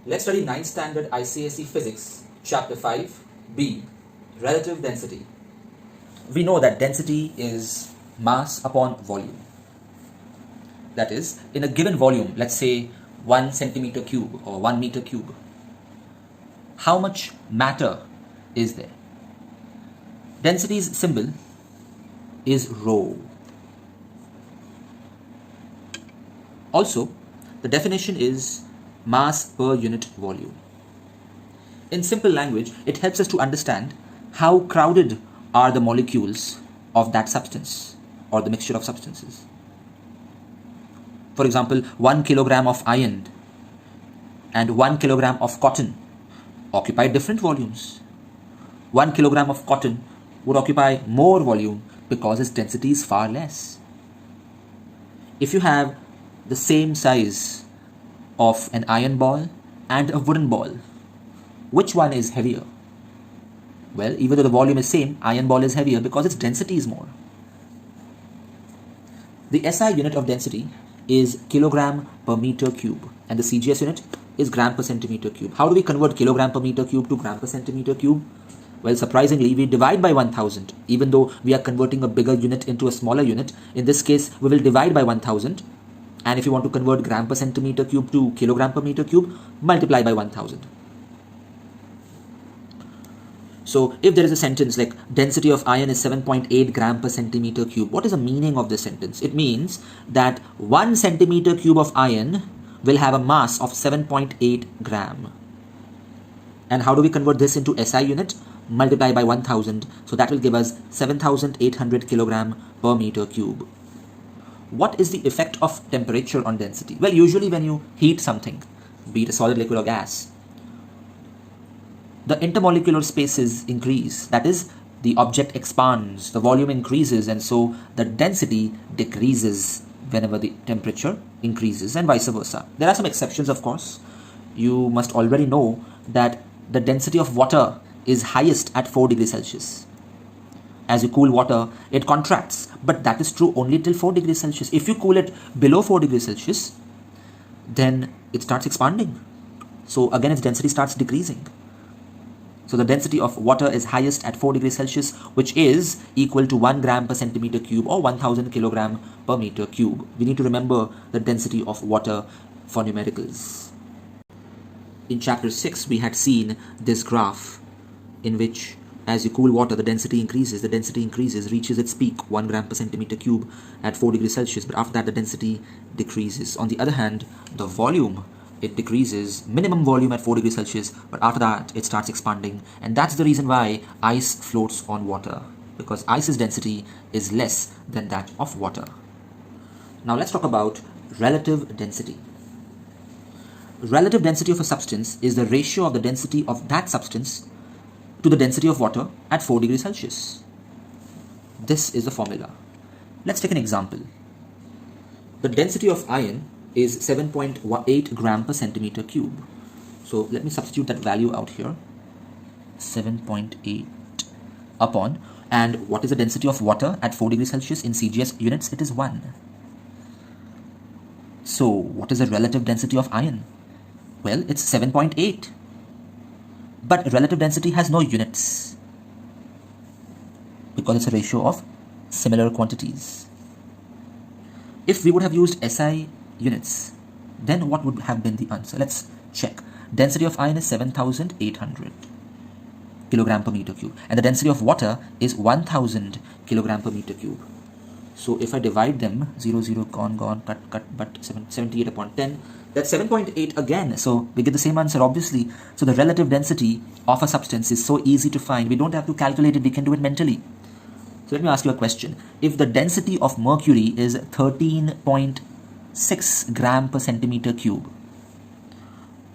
Let's study 9th standard ICSE Physics, Chapter 5, B, Relative Density. We know that density is mass upon volume. That is, in a given volume, let's say 1 centimeter cube or 1 meter cube, how much matter is there? Density's symbol is rho. Also, the definition is mass per unit volume. In simple language, it helps us to understand how crowded are the molecules of that substance or the mixture of substances. For example, 1 kilogram of iron and 1 kilogram of cotton occupy different volumes. 1 kilogram of cotton would occupy more volume because its density is far less. If you have the same size of an iron ball and a wooden ball, which one is heavier? Well, even though the volume is same, iron ball is heavier because its density is more. The SI unit of density is kilogram per meter cube and the CGS unit is gram per centimeter cube. How do we convert kilogram per meter cube to gram per centimeter cube? Well, surprisingly, we divide by 1000. Even though we are converting a bigger unit into a smaller unit, in this case, we will divide by 1000. And if you want to convert gram per centimeter cube to kilogram per meter cube, multiply by 1000. So if there is a sentence like density of iron is 7.8 gram per centimeter cube, what is the meaning of this sentence? It means that 1 centimeter cube of iron will have a mass of 7.8 gram. And how do we convert this into SI unit? Multiply by 1000. So that will give us 7800 kilogram per meter cube. What is the effect of temperature on density? Well, usually when you heat something, be it a solid, liquid or gas, the intermolecular spaces increase. That is, the object expands, the volume increases, and so the density decreases whenever the temperature increases, and vice versa. There are some exceptions, of course. You must already know that the density of water is highest at 4 degrees Celsius. As you cool water, it contracts, but that is true only till 4 degrees Celsius. If you cool it below 4 degrees Celsius, then it starts expanding. So again, its density starts decreasing. So the density of water is highest at 4 degrees Celsius, which is equal to 1 gram per centimeter cube or 1000 kilogram per meter cube. We need to remember the density of water for numericals. In chapter 6, we had seen this graph in which as you cool water, the density increases, reaches its peak, 1 gram per centimeter cube at 4 degrees Celsius, but after that the density decreases. On the other hand, the volume, it decreases, minimum volume at 4 degrees Celsius, but after that it starts expanding, and that's the reason why ice floats on water, because ice's density is less than that of water. Now let's talk about relative density. Relative density of a substance is the ratio of the density of that substance to the density of water at 4 degrees Celsius. This is the formula. Let's take an example. The density of iron is 7.8 gram per centimeter cube. So let me substitute that value out here. 7.8 upon, and what is the density of water at 4 degrees Celsius in CGS units? It is 1. So what is the relative density of iron? Well, it's 7.8. But relative density has no units because it's a ratio of similar quantities. If we would have used SI units, then what would have been the answer? Let's check. Density of iron is 7800 kilogram per meter cube, and the density of water is 1000 kilogram per meter cube. So if I divide them, 0, 0, gone, cut, but 78 upon 10, that's 7.8 again. So we get the same answer, obviously. So the relative density of a substance is so easy to find. We don't have to calculate it, we can do it mentally. So let me ask you a question. If the density of mercury is 13.6 gram per centimeter cube,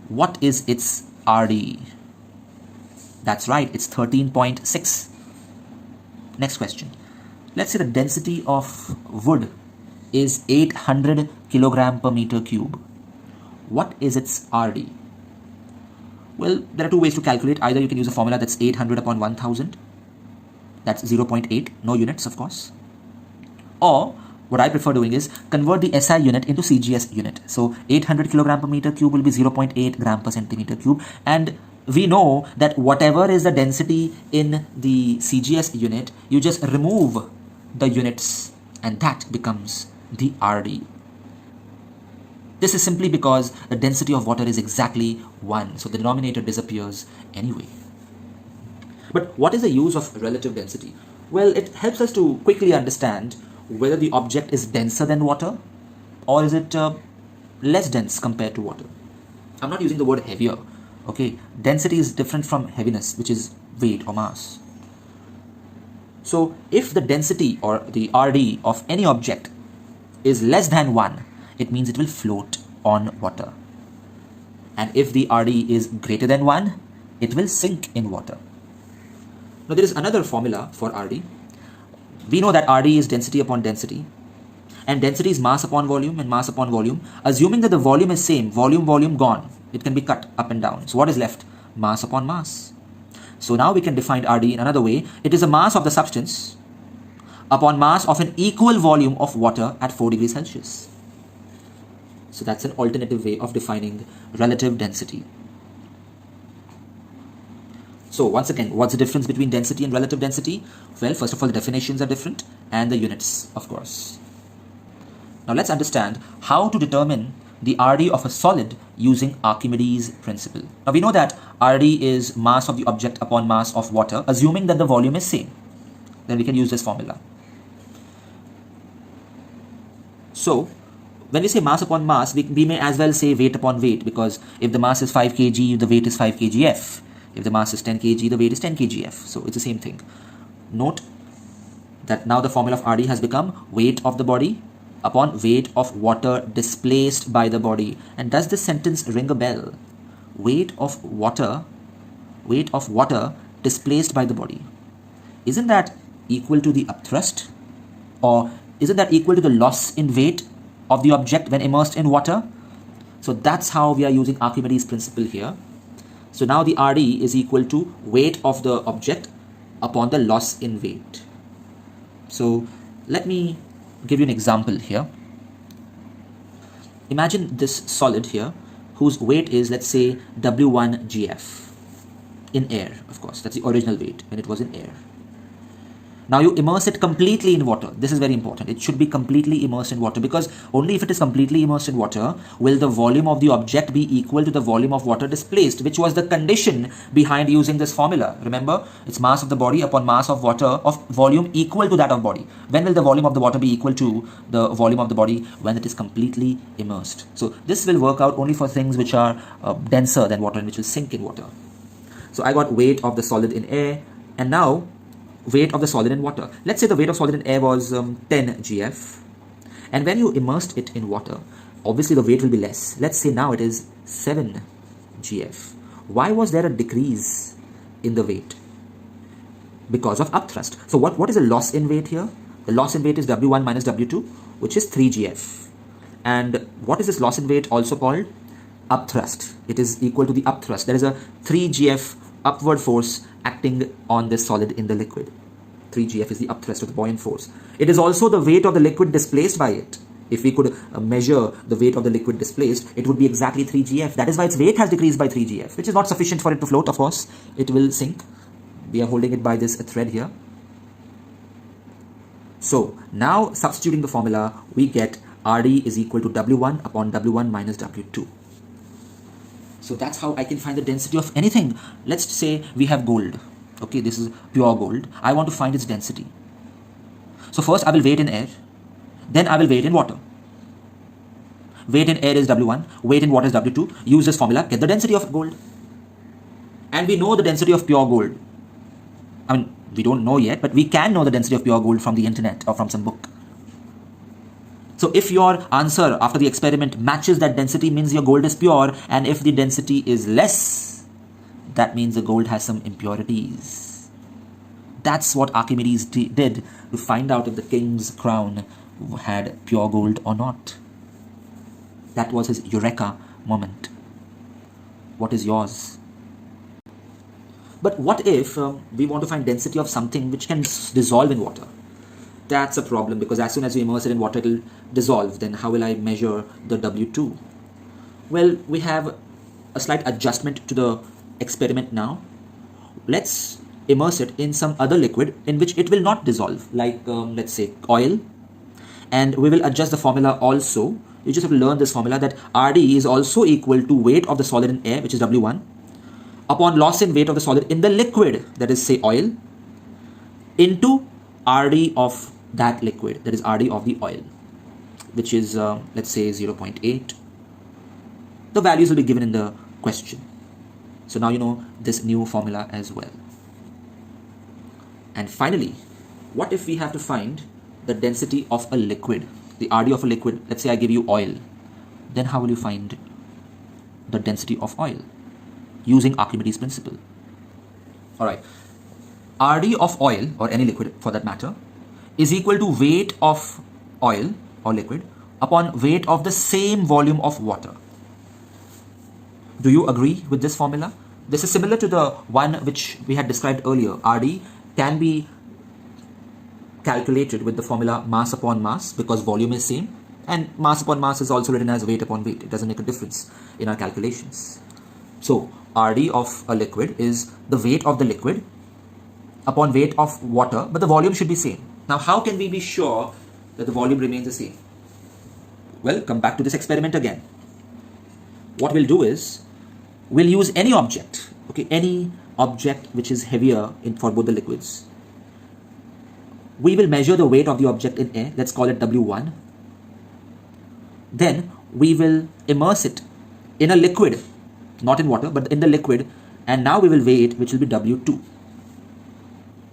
what is its RD? That's right, it's 13.6. Next question. Let's say the density of wood is 800 kilogram per meter cube. What is its RD? Well, there are two ways to calculate. Either you can use a formula that's 800 upon 1000. That's 0.8, no units, of course. Or what I prefer doing is convert the SI unit into CGS unit. So 800 kilogram per meter cube will be 0.8 gram per centimeter cube. And we know that whatever is the density in the CGS unit, you just remove the units and that becomes the RD. This is simply because the density of water is exactly 1. So the denominator disappears anyway. But what is the use of relative density? Well, it helps us to quickly understand whether the object is denser than water or is it less dense compared to water. I'm not using the word heavier. Okay, density is different from heaviness, which is weight or mass. So if the density or the RD of any object is less than 1, it means it will float on water. And if the RD is greater than 1, it will sink in water. Now there is another formula for RD. We know that RD is density upon density, and density is mass upon volume and mass upon volume. Assuming that the volume is same, volume gone, it can be cut up and down. So what is left? Mass upon mass. So now we can define RD in another way. It is a mass of the substance upon mass of an equal volume of water at 4 degrees Celsius. So that's an alternative way of defining relative density. So once again, what's the difference between density and relative density? Well, first of all, the definitions are different and the units, of course. Now let's understand how to determine the RD of a solid using Archimedes principle. Now we know that RD is mass of the object upon mass of water, assuming that the volume is same. Then we can use this formula. So when we say mass upon mass, we may as well say weight upon weight, because if the mass is 5 kg, the weight is 5 kgf. If the mass is 10 kg, the weight is 10 kgf. So it's the same thing. Note that now the formula of RD has become weight of the body upon weight of water displaced by the body. And does this sentence ring a bell? Weight of water displaced by the body. Isn't that equal to the upthrust? Or isn't that equal to the loss in weight of the object when immersed in water? So that's how we are using Archimedes principle here. So now the RD is equal to weight of the object upon the loss in weight. So let me give you an example here. Imagine this solid here whose weight is, let's say, W1 GF in air, of course. That's the original weight when it was in air. Now you immerse it completely in water. This is very important. It should be completely immersed in water, because only if it is completely immersed in water will the volume of the object be equal to the volume of water displaced, which was the condition behind using this formula. Remember, it's mass of the body upon mass of water of volume equal to that of body. When will the volume of the water be equal to the volume of the body? When it is completely immersed. So this will work out only for things which are denser than water and which will sink in water. So I got weight of the solid in air, and now weight of the solid in water. Let's say the weight of solid in air was 10 GF, and when you immersed it in water, obviously the weight will be less. Let's say now it is 7 GF. Why was there a decrease in the weight? Because of upthrust. So what is the loss in weight here? The loss in weight is W1 minus W2, which is 3 GF. And what is this loss in weight also called? Upthrust. It is equal to the upthrust. There is a 3 GF upward force acting on this solid in the liquid. 3 GF is the upthrust of the buoyant force. It is also the weight of the liquid displaced by it. If we could measure the weight of the liquid displaced, it would be exactly 3 GF. That is why its weight has decreased by 3 GF, which is not sufficient for it to float, of course. It will sink. We are holding it by this thread here. So now substituting the formula, we get RD is equal to W1 upon W1 minus W2. So that's how I can find the density of anything. Let's say we have gold. Okay, this is pure gold. I want to find its density. So first I will weigh it in air. Then I will weigh it in water. Weight in air is W1. Weight in water is W2. Use this formula. Get the density of gold. And we know the density of pure gold. I mean, we don't know yet, but we can know the density of pure gold from the internet or from some book. So if your answer after the experiment matches that density, means your gold is pure, and if the density is less, that means the gold has some impurities. That's what Archimedes did to find out if the king's crown had pure gold or not. That was his eureka moment. What is yours? But what if we want to find density of something which can dissolve in water? That's a problem, because as soon as you immerse it in water, it will dissolve. Then how will I measure the W2? Well, we have a slight adjustment to the experiment now. Let's immerse it in some other liquid in which it will not dissolve, like let's say oil. And we will adjust the formula also. You just have to learn this formula, that RD is also equal to weight of the solid in air, which is W1, upon loss in weight of the solid in the liquid, that is say oil, into RD of that liquid, that is RD of the oil, which is let's say 0.8. The values will be given in the question. So now you know this new formula as well. And finally, what if we have to find the density of a liquid, the RD of a liquid? Let's say I give you oil. Then how will you find the density of oil? Using Archimedes principle. Alright, RD of oil, or any liquid for that matter, is equal to weight of oil or liquid upon weight of the same volume of water. Do you agree with this formula? This is similar to the one which we had described earlier. RD can be calculated with the formula mass upon mass, because volume is same, and mass upon mass is also written as weight upon weight. It doesn't make a difference in our calculations. So RD of a liquid is the weight of the liquid upon weight of water, but the volume should be same. Now how can we be sure that the volume remains the same? Well, come back to this experiment again. What we'll do is, we'll use any object, okay, any object which is heavier for both the liquids. We will measure the weight of the object in air, let's call it W1. Then we will immerse it in a liquid, not in water, but in the liquid, and now we will weigh it, which will be W2.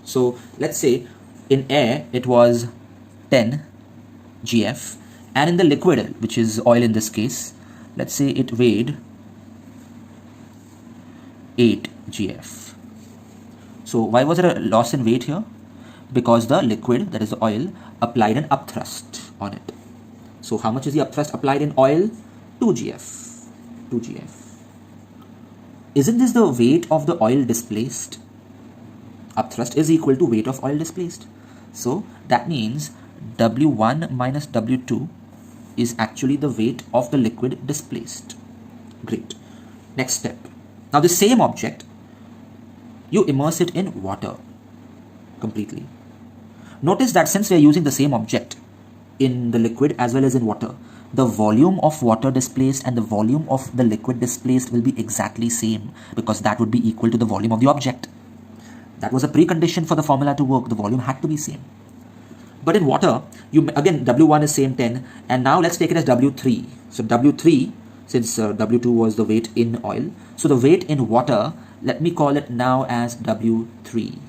So let's say in air it was 10 GF, and in the liquid, which is oil in this case, let's say it weighed 8 GF. So why was there a loss in weight here? Because the liquid, that is the oil, applied an upthrust on it. So how much is the upthrust applied in oil? 2 GF. 2 GF. Isn't this the weight of the oil displaced? Upthrust is equal to weight of oil displaced. So that means W1 minus W2 is actually the weight of the liquid displaced. Great. Next step. Now the same object, you immerse it in water completely. Notice that since we are using the same object in the liquid as well as in water, the volume of water displaced and the volume of the liquid displaced will be exactly same, because that would be equal to the volume of the object. That was a precondition for the formula to work. The volume had to be same. But in water, again W1 is same 10, and now let's take it as W3. So W3, since W2 was the weight in oil, so the weight in water, let me call it now as W3.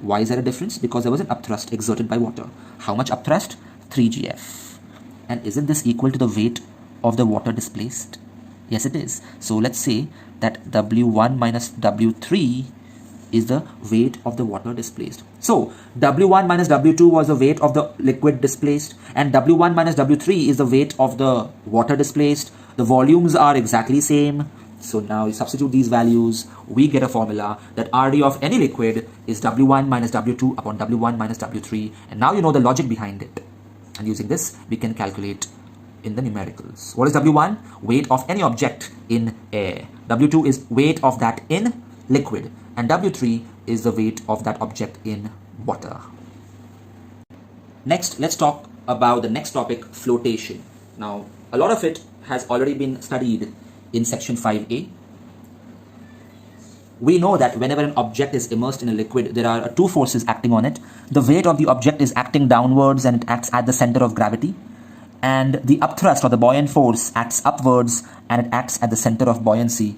Why is there a difference? Because there was an upthrust exerted by water. How much upthrust? 3 GF. And isn't this equal to the weight of the water displaced? Yes, it is. So let's say that W1 minus W3 is the weight of the water displaced. So W1 minus W2 was the weight of the liquid displaced, and W1 minus W3 is the weight of the water displaced. The volumes are exactly same. So now you substitute these values, we get a formula that RD of any liquid is W1 minus W2 upon W1 minus W3. And now you know the logic behind it. And using this, we can calculate in the numericals. What is W1? Weight of any object in air. W2 is weight of that in liquid. And W3 is the weight of that object in water. Next, let's talk about the next topic, flotation. Now, a lot of it has already been studied in section 5A. We know that whenever an object is immersed in a liquid, there are two forces acting on it. The weight of the object is acting downwards and it acts at the center of gravity. And the upthrust or the buoyant force acts upwards and it acts at the center of buoyancy.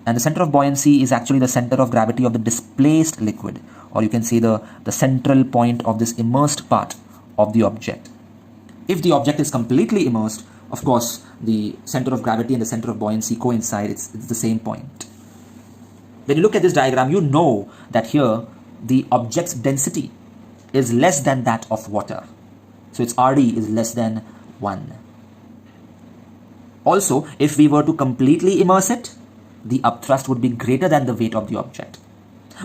And the center of buoyancy is actually the center of gravity of the displaced liquid, or you can say the central point of this immersed part of the object. If the object is completely immersed, of course, the center of gravity and the center of buoyancy coincide. It's the same point. When you look at this diagram, you know that here the object's density is less than that of water. So its RD is less than 1. Also, if we were to completely immerse it, the upthrust would be greater than the weight of the object.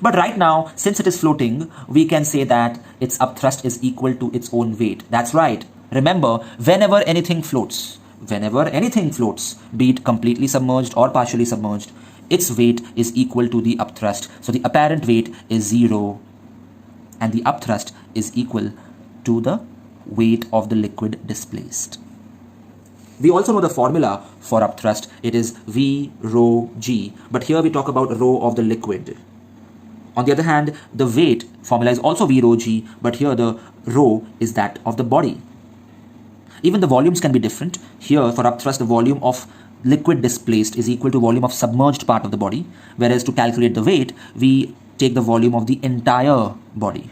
But right now, since it is floating, we can say that its upthrust is equal to its own weight. That's right. Remember, whenever anything floats, be it completely submerged or partially submerged, its weight is equal to the upthrust. So the apparent weight is 0 and the upthrust is equal to the weight of the liquid displaced. We also know the formula for upthrust. It is V rho G, but here we talk about rho of the liquid. On the other hand, the weight formula is also V rho G, but here the rho is that of the body. Even the volumes can be different. Here for upthrust, the volume of liquid displaced is equal to volume of submerged part of the body, whereas to calculate the weight, we take the volume of the entire body,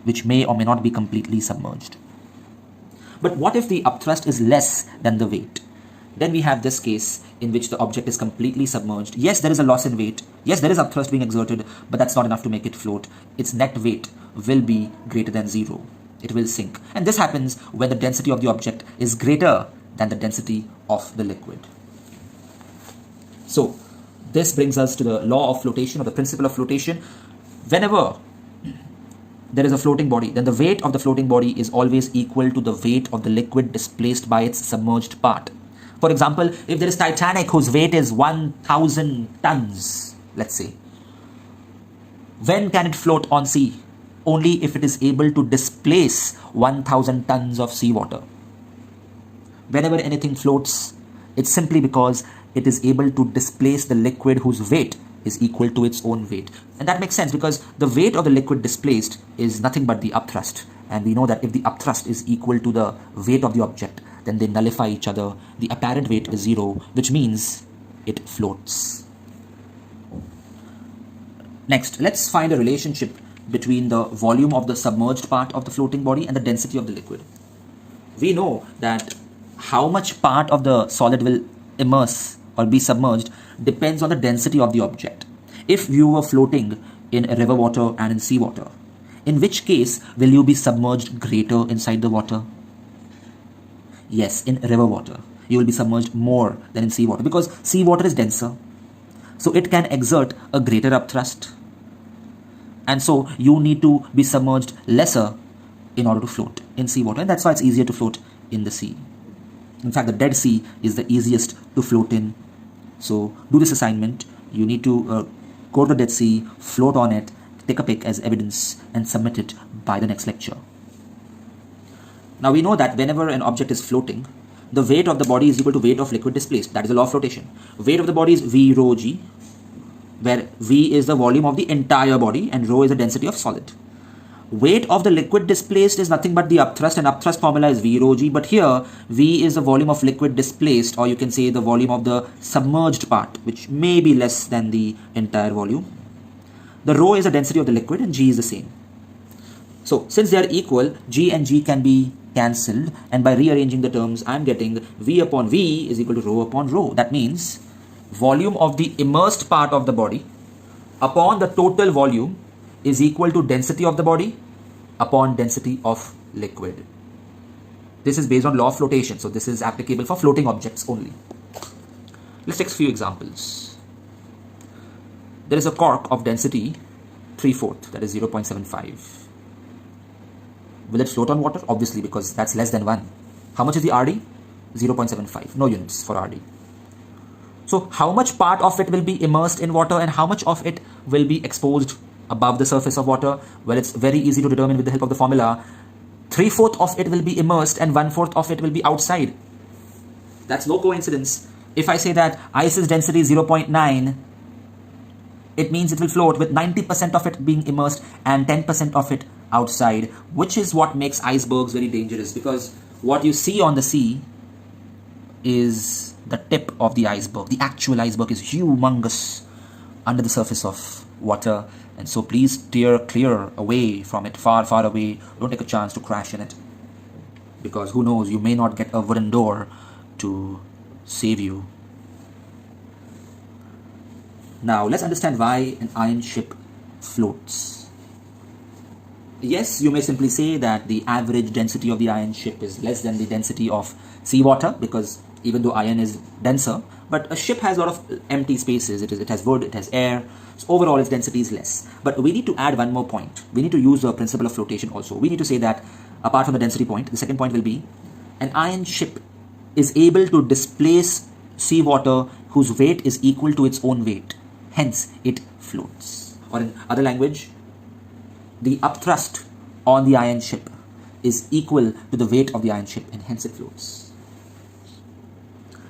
which may or may not be completely submerged. But what if the upthrust is less than the weight? Then we have this case in which the object is completely submerged. Yes, there is a loss in weight. Yes, there is upthrust being exerted, but that's not enough to make it float. Its net weight will be greater than 0. It will sink. And this happens when the density of the object is greater than the density of the liquid. So this brings us to the law of flotation, or the principle of flotation. Whenever there is a floating body, then the weight of the floating body is always equal to the weight of the liquid displaced by its submerged part. For example, if there is Titanic whose weight is 1,000 tons, let's say, when can it float on sea? Only if it is able to displace 1,000 tons of seawater. Whenever anything floats, it's simply because it is able to displace the liquid whose weight is equal to its own weight. And that makes sense because the weight of the liquid displaced is nothing but the upthrust. And we know that if the upthrust is equal to the weight of the object, then they nullify each other. The apparent weight is 0, which means it floats. Next, let's find a relationship between the volume of the submerged part of the floating body and the density of the liquid. We know that how much part of the solid will immerse or be submerged depends on the density of the object. If you were floating in river water and in seawater, in which case will you be submerged greater inside the water? Yes, in river water, you will be submerged more than in seawater because seawater is denser. So it can exert a greater upthrust. And so you need to be submerged lesser in order to float in seawater. And that's why it's easier to float in the sea. In fact, the Dead Sea is the easiest to float in. So do this assignment. You need to go to the Dead Sea, float on it, take a pic as evidence and submit it by the next lecture. Now we know that whenever an object is floating, the weight of the body is equal to weight of liquid displaced. That is the law of flotation. Weight of the body is V rho G, where V is the volume of the entire body and rho is the density of solid. Weight of the liquid displaced is nothing but the upthrust, and upthrust formula is V rho G, but here V is the volume of liquid displaced, or you can say the volume of the submerged part, which may be less than the entire volume. The rho is the density of the liquid and G is the same. So since they are equal, G and G can be cancelled, and by rearranging the terms, I am getting V upon V is equal to rho upon rho. That means volume of the immersed part of the body upon the total volume is equal to density of the body upon density of liquid. This is based on law of flotation, so this is applicable for floating objects only. Let's take a few examples. There is a cork of density 3/4, that is 0.75. Will it float on water? Obviously, because that's less than 1. How much is the RD? 0.75. No units for RD. So how much part of it will be immersed in water and how much of it will be exposed above the surface of water? Well, it's very easy to determine with the help of the formula. 3/4 of it will be immersed and 1/4 of it will be outside. That's no coincidence. If I say that ice's density is 0.9, it means it will float with 90% of it being immersed and 10% of it outside, which is what makes icebergs very dangerous, because what you see on the sea is the tip of the iceberg. The actual iceberg is humongous under the surface of water, and so please steer clear away from it, far away. Don't take a chance to crash in it, because who knows, you may not get a wooden door to save you. Now let's understand why an iron ship floats. Yes, you may simply say that the average density of the iron ship is less than the density of seawater, because even though iron is denser, But a ship has a lot of empty spaces. It has wood, it has air. So overall, its density is less. But we need to add one more point. We need to use the principle of flotation also. We need to say that apart from the density point, the second point will be an iron ship is able to displace seawater whose weight is equal to its own weight. Hence, it floats. Or in other language, the upthrust on the iron ship is equal to the weight of the iron ship, and hence it floats.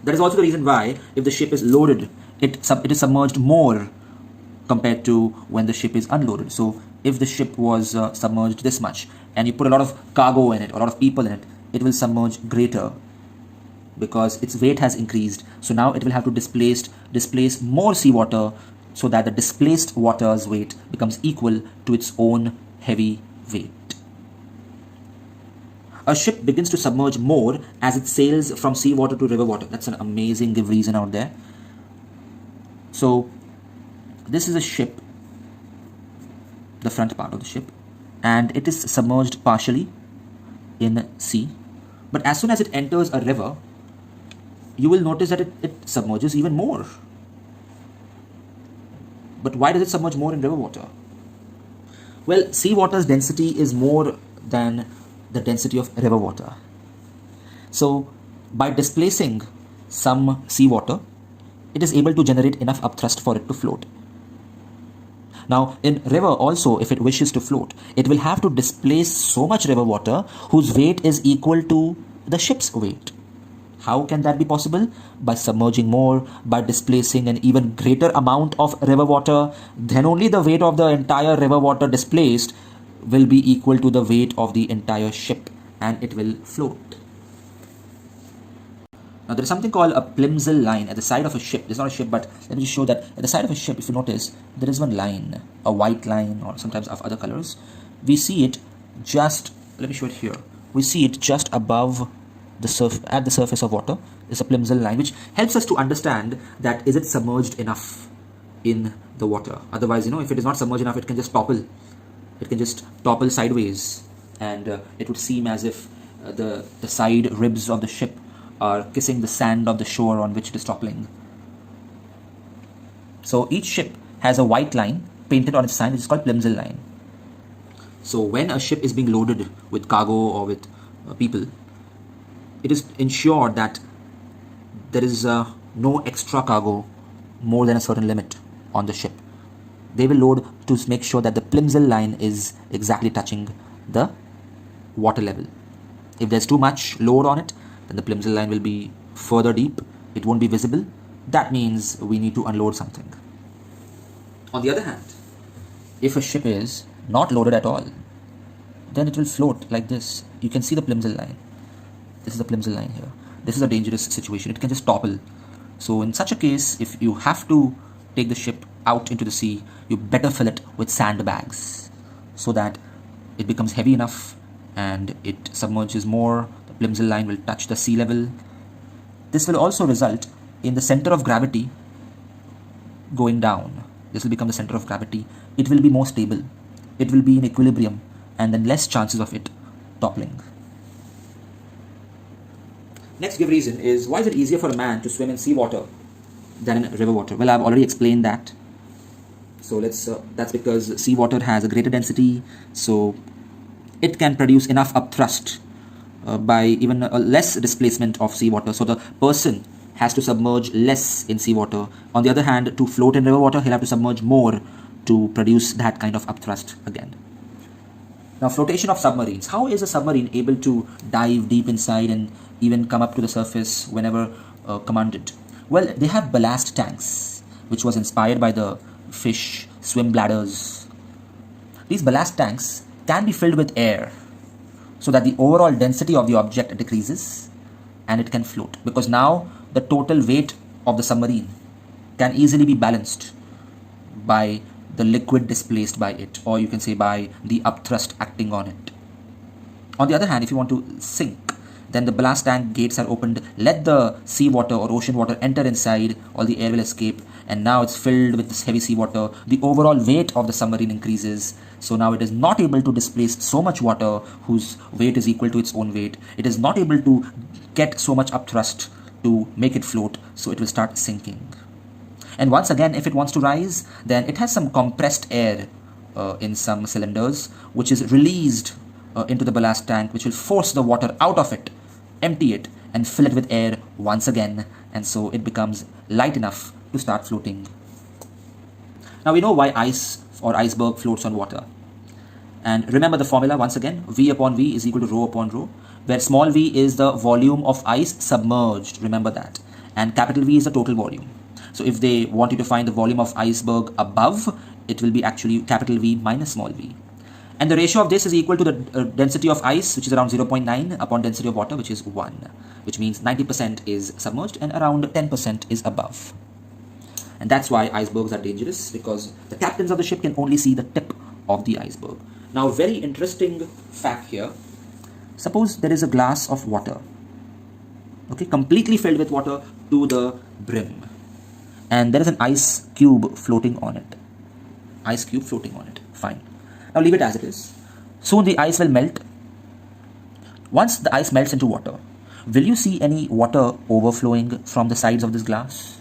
That is also the reason why, if the ship is loaded, it is submerged more compared to when the ship is unloaded. So if the ship was submerged this much, and you put a lot of cargo in it, a lot of people in it, it will submerge greater because its weight has increased. So now it will have to displace more seawater so that the displaced water's weight becomes equal to its own heavy weight. A ship begins to submerge more as it sails from seawater to river water. That's an amazing give reason out there. So this is a ship, the front part of the ship, and it is submerged partially in sea. But as soon as it enters a river, you will notice that it submerges even more. But why does it submerge more in river water? Well, seawater's density is more than the density of river water. So by displacing some seawater, it is able to generate enough upthrust for it to float. Now in river also, if it wishes to float, it will have to displace so much river water whose weight is equal to the ship's weight. How can that be possible? By submerging more, by displacing an even greater amount of river water. Then only the weight of the entire river water displaced will be equal to the weight of the entire ship, and it will float. Now there is something called a Blimsel line at the side of a ship. It's not a ship, but let me just show that at the side of a ship, if you notice, there is one line, a white line, or sometimes of other colors. We see it just, let me show it here. We see it just above at the surface of water. Is a Blimsel line, which helps us to understand that is it submerged enough in the water. Otherwise, if it is not submerged enough, it can just topple. It can just topple sideways, and it would seem as if the side ribs of the ship are kissing the sand of the shore on which it is toppling. So each ship has a white line painted on its sign, which is called Blimsel line. So when a ship is being loaded with cargo or with people, it is ensured that there is no extra cargo more than a certain limit on the ship. They will load to make sure that the Blimsel line is exactly touching the water level. If there's too much load on it, then the Blimsel line will be further deep. It won't be visible. That means we need to unload something. On the other hand, if a ship is not loaded at all, then it will float like this. You can see the Blimsel line. This is the Blimsel line here. This is a dangerous situation. It can just topple. So in such a case, if you have to take the ship out into the sea, you better fill it with sandbags so that it becomes heavy enough and it submerges more. The Blimsel line will touch the sea level. This will also result in the center of gravity going down. This will become the center of gravity. It will be more stable. It will be in equilibrium, and then less chances of it toppling. Next give reason is, why is it easier for a man to swim in seawater than in river water? Well, I've already explained that. So that's because seawater has a greater density, so it can produce enough upthrust by even a less displacement of seawater. So the person has to submerge less in seawater. On the other hand, to float in river water, he'll have to submerge more to produce that kind of upthrust again. Now, flotation of submarines. How is a submarine able to dive deep inside and even come up to the surface whenever commanded? Well, they have ballast tanks, which was inspired by the fish swim bladders. These ballast tanks can be filled with air so that the overall density of the object decreases and it can float, because now the total weight of the submarine can easily be balanced by the liquid displaced by it, or you can say by the upthrust acting on it. On the other hand, if you want to sink, then the ballast tank gates are opened, let the seawater or ocean water enter inside, all the air will escape, and now it's filled with this heavy seawater. The overall weight of the submarine increases, so now it is not able to displace so much water whose weight is equal to its own weight. It is not able to get so much upthrust to make it float, so it will start sinking. And once again, if it wants to rise, then it has some compressed air in some cylinders, which is released into the ballast tank, which will force the water out of it, empty it, and fill it with air once again, and so it becomes light enough to start floating. Now we know why ice or iceberg floats on water. And remember the formula once again, V upon V is equal to rho upon rho, where small v is the volume of ice submerged, remember that, and capital V is the total volume. So if they want you to find the volume of iceberg above, it will be actually capital V minus small v. And the ratio of this is equal to the density of ice, which is around 0.9 upon density of water, which is 1, which means 90% is submerged and around 10% is above. And that's why icebergs are dangerous, because the captains of the ship can only see the tip of the iceberg. Now, very interesting fact here. Suppose there is a glass of water, okay, completely filled with water to the brim, and there is an ice cube floating on it. Ice cube floating on it. Fine. Now leave it as it is. Soon the ice will melt. Once the ice melts into water, will you see any water overflowing from the sides of this glass?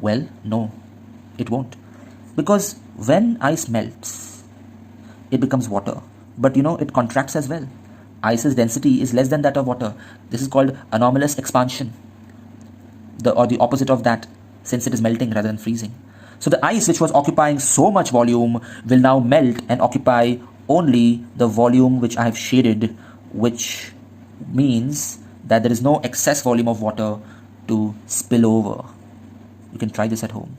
Well, no, it won't. Because when ice melts, it becomes water. But it contracts as well. Ice's density is less than that of water. This is called anomalous expansion. Or the opposite of that, since it is melting rather than freezing. So the ice which was occupying so much volume will now melt and occupy only the volume which I have shaded, which means that there is no excess volume of water to spill over. You can try this at home.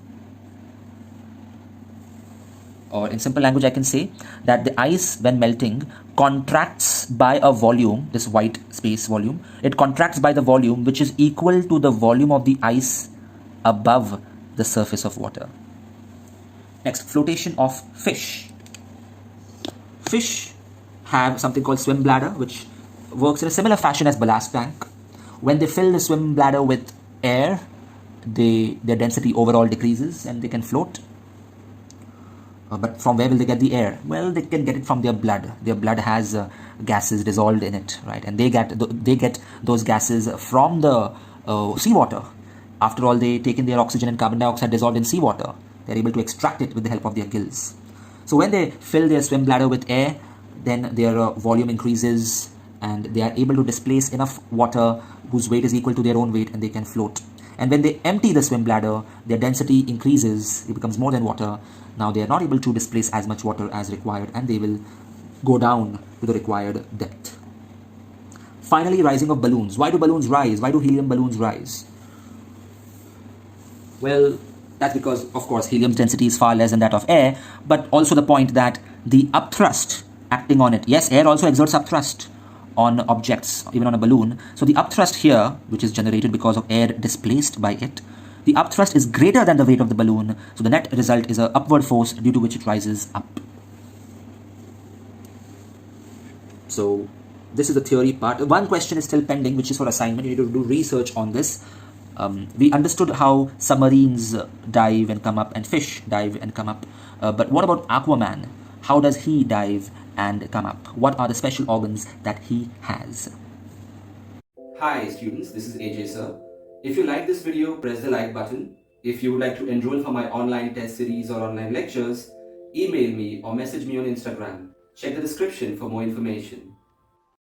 Or in simple language, I can say that the ice, when melting, contracts by a volume, this white space volume, it contracts by the volume which is equal to the volume of the ice above the surface of water. Next, flotation of fish. Fish have something called swim bladder, which works in a similar fashion as ballast tank. When they fill the swim bladder with air, their density overall decreases and they can float. But from where will they get the air? Well, they can get it from their blood. Their blood has gases dissolved in it, right? And they get those gases from the seawater. After all, they take in their oxygen and carbon dioxide dissolved in seawater. They're able to extract it with the help of their gills. So when they fill their swim bladder with air, then their volume increases and they are able to displace enough water whose weight is equal to their own weight, and they can float. And when they empty the swim bladder, their density increases, it becomes more than water. Now they are not able to displace as much water as required, and they will go down to the required depth. Finally, rising of balloons. Why do balloons rise? Why do helium balloons rise? Well, that's because, of course, helium's density is far less than that of air, but also the point that the upthrust acting on it. Yes, air also exerts upthrust on objects, even on a balloon. So the upthrust here, which is generated because of air displaced by it, the upthrust is greater than the weight of the balloon. So the net result is an upward force due to which it rises up. So this is the theory part. One question is still pending, which is for assignment. You need to do research on this. We understood how submarines dive and come up and fish dive and come up. But what about Aquaman? How does he dive and come up? What are the special organs that he has? Hi students, this is AJ sir. If you like this video, press the like button. If you would like to enroll for my online test series or online lectures, email me or message me on Instagram. Check the description for more information.